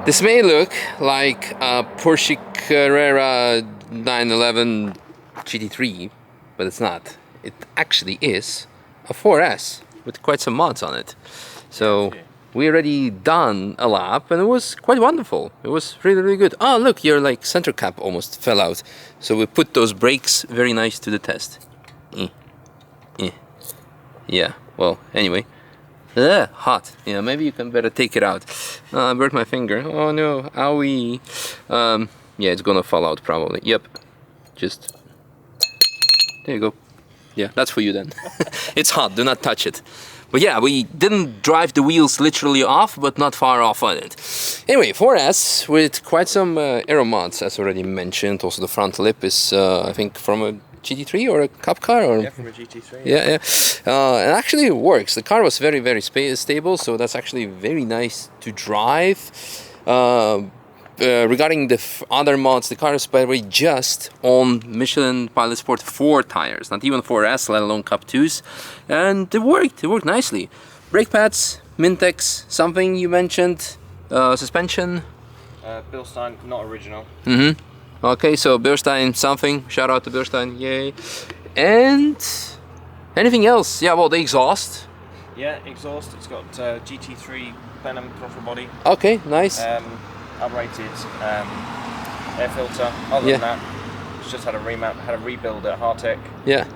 This may look like a Porsche Carrera 911 GT3, but it's not. It actually is a 4S with quite some mods on it. So we already done a lap and it was quite wonderful. It was really, really good. Oh, look, your like center cap almost fell out. So we put those brakes very nice to the test. Yeah, well, anyway. Hot. Yeah, maybe you can better take it out. I burnt my finger. Oh no, owie. Yeah, it's gonna fall out probably. Yep. Just there you go. Yeah, that's for you then. It's hot, do not touch it. But yeah, we didn't drive the wheels literally off, but not far off on it. Anyway, 4S with quite some aero mods, as already mentioned. Also the front lip is, I think, from a GT3 or a Cup car? Or? Yeah, from a GT3. Yeah. And actually it works. The car was very, very stable, so that's actually very nice to drive. Regarding the other mods, the car is by the way just on Michelin Pilot Sport 4 tires, not even 4S, let alone Cup 2s. And it worked nicely. Brake pads, Mintex, something you mentioned, suspension. Bilstein, not original. Okay, so Bilstein something, shout out to Bilstein, yay. And anything else? Yeah, well, the exhaust. Yeah, exhaust, it's got GT3 plenum throttle body. Okay, nice. Uprated air filter. Other than that, it's just had a rebuild at Hartec. Yeah.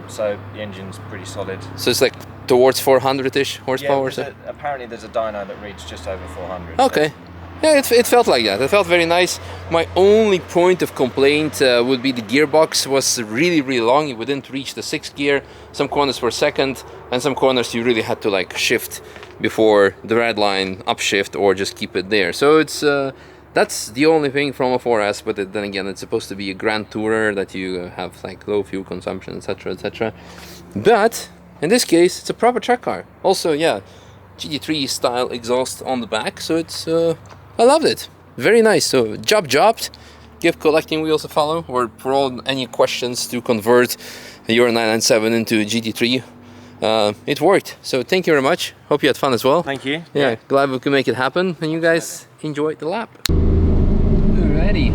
So the engine's pretty solid. So it's like towards 400-ish horsepower? Yeah, apparently there's a dyno that reads just over 400. Okay. So. Yeah, it felt like that. It felt very nice. My only point of complaint would be the gearbox was really, really long. We didn't reach the 6th gear. Some corners were second, and some corners you really had to like shift before the red line, upshift, or just keep it there. So it's that's the only thing from a 4S. But then again, it's supposed to be a Grand Tourer that you have like low fuel consumption, etc., etc. But in this case, it's a proper track car. Also, yeah, GT3 style exhaust on the back. So it's I loved it. Very nice. So jobbed. Give collecting wheels a follow, or for all any questions to convert your 997 into GT3. It worked. So thank you very much. Hope you had fun as well. Thank you. Yeah, glad we could make it happen, and you guys enjoyed the lap. Alrighty.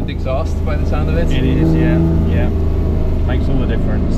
Exhaust by the sound of it. It is, yeah. Makes all the difference.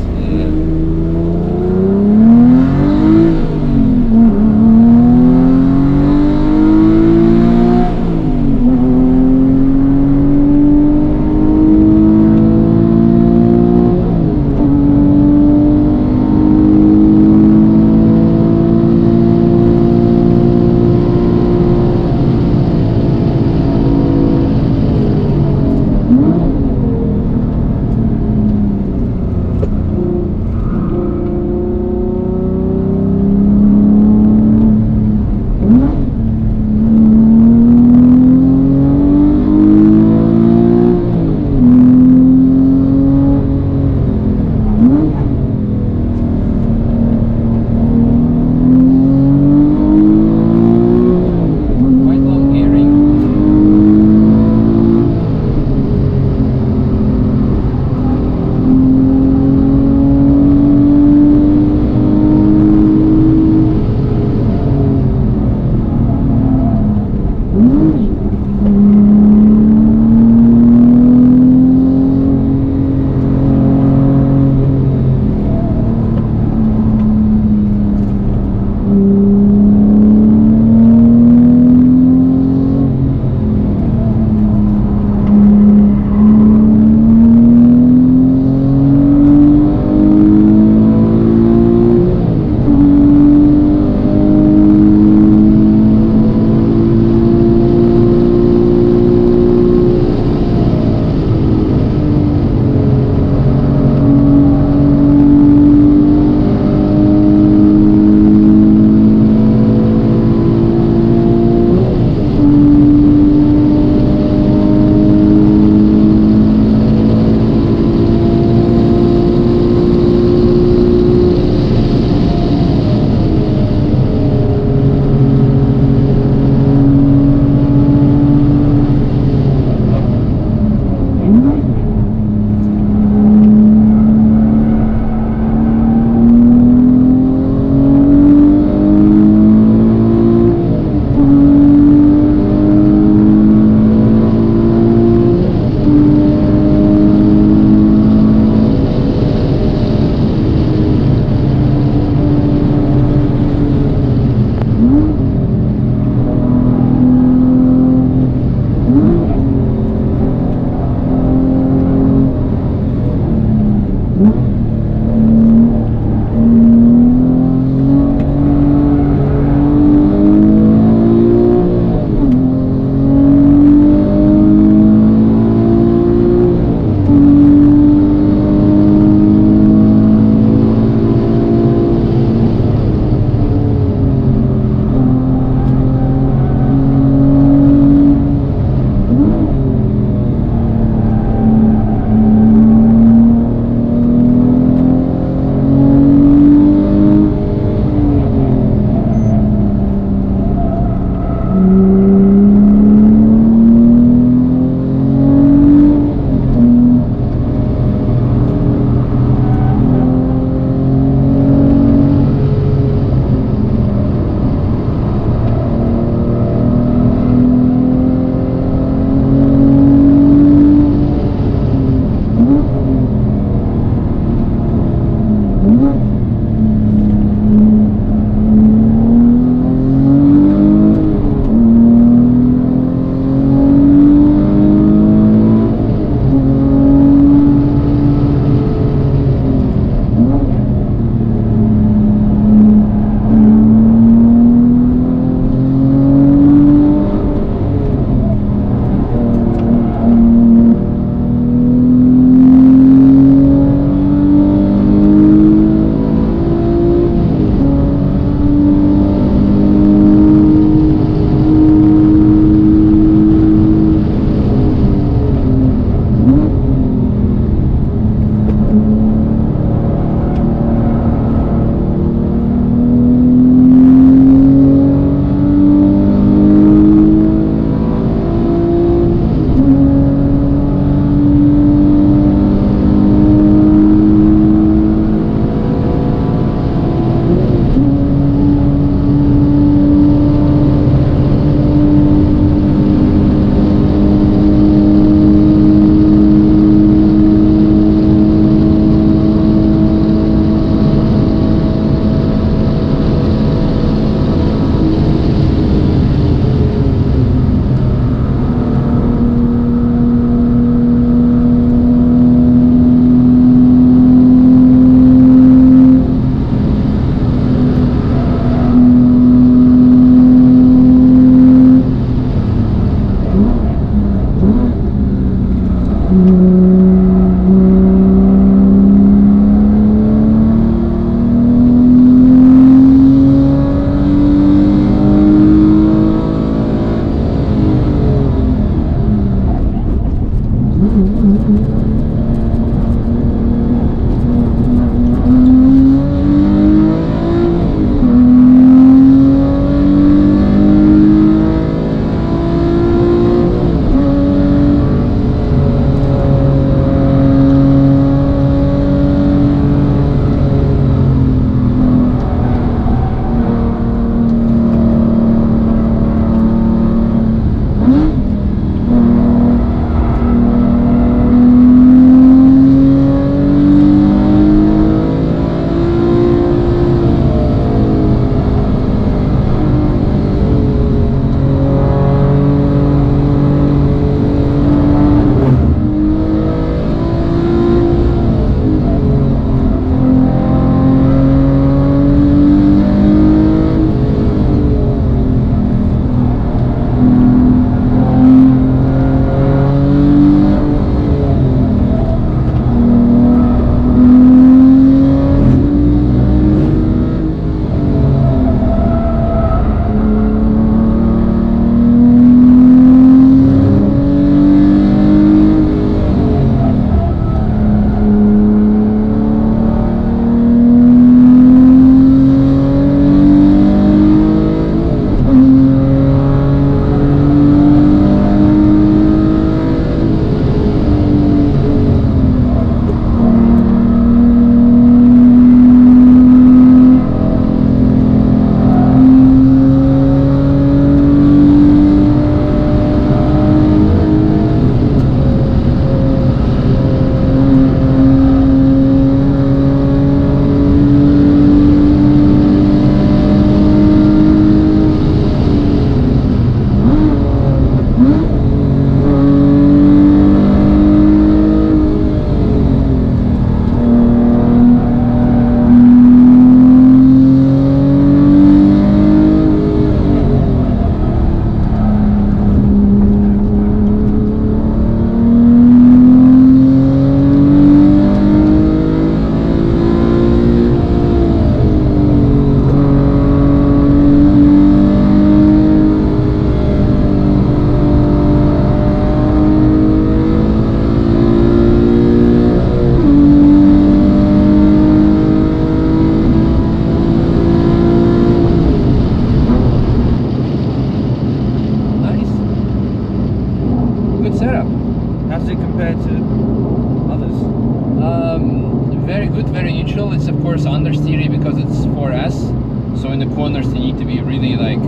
course understeery because it's 4S. So in the corners you need to be really like,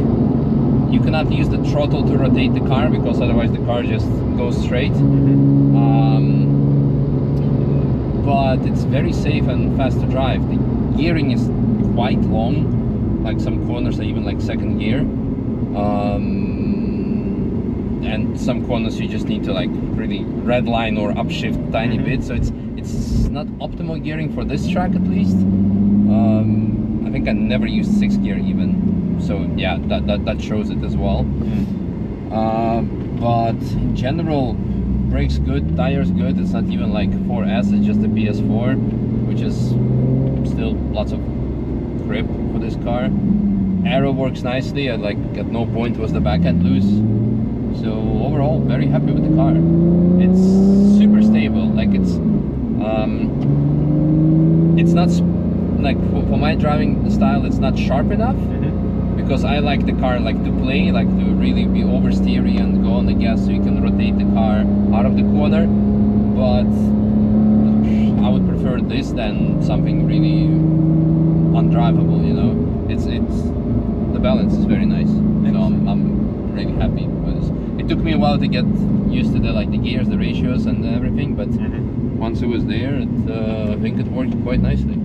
you cannot use the throttle to rotate the car because otherwise the car just goes straight. But it's very safe and fast to drive. The gearing is quite long, like some corners are even like second gear. And some corners you just need to like really red line or upshift tiny bit. So it's not optimal gearing for this track at least. I think I never used 6th gear even. So yeah, that shows it as well. But in general, brakes good, tires good. It's not even like 4S, it's just the PS4, which is still lots of grip for this car. Aero works nicely, at no point was the back end loose. So overall, very happy with the car. It's super stable. Like it's not like for my driving style, it's not sharp enough. Because I like the car like to play, like to really be oversteery and go on the gas so you can rotate the car out of the corner. But I would prefer this than something really undrivable, you know. It's the balance is very nice. So I'm really happy with this. It took me a while to get used to the gears, the ratios and everything, but once it was there, I think it worked quite nicely.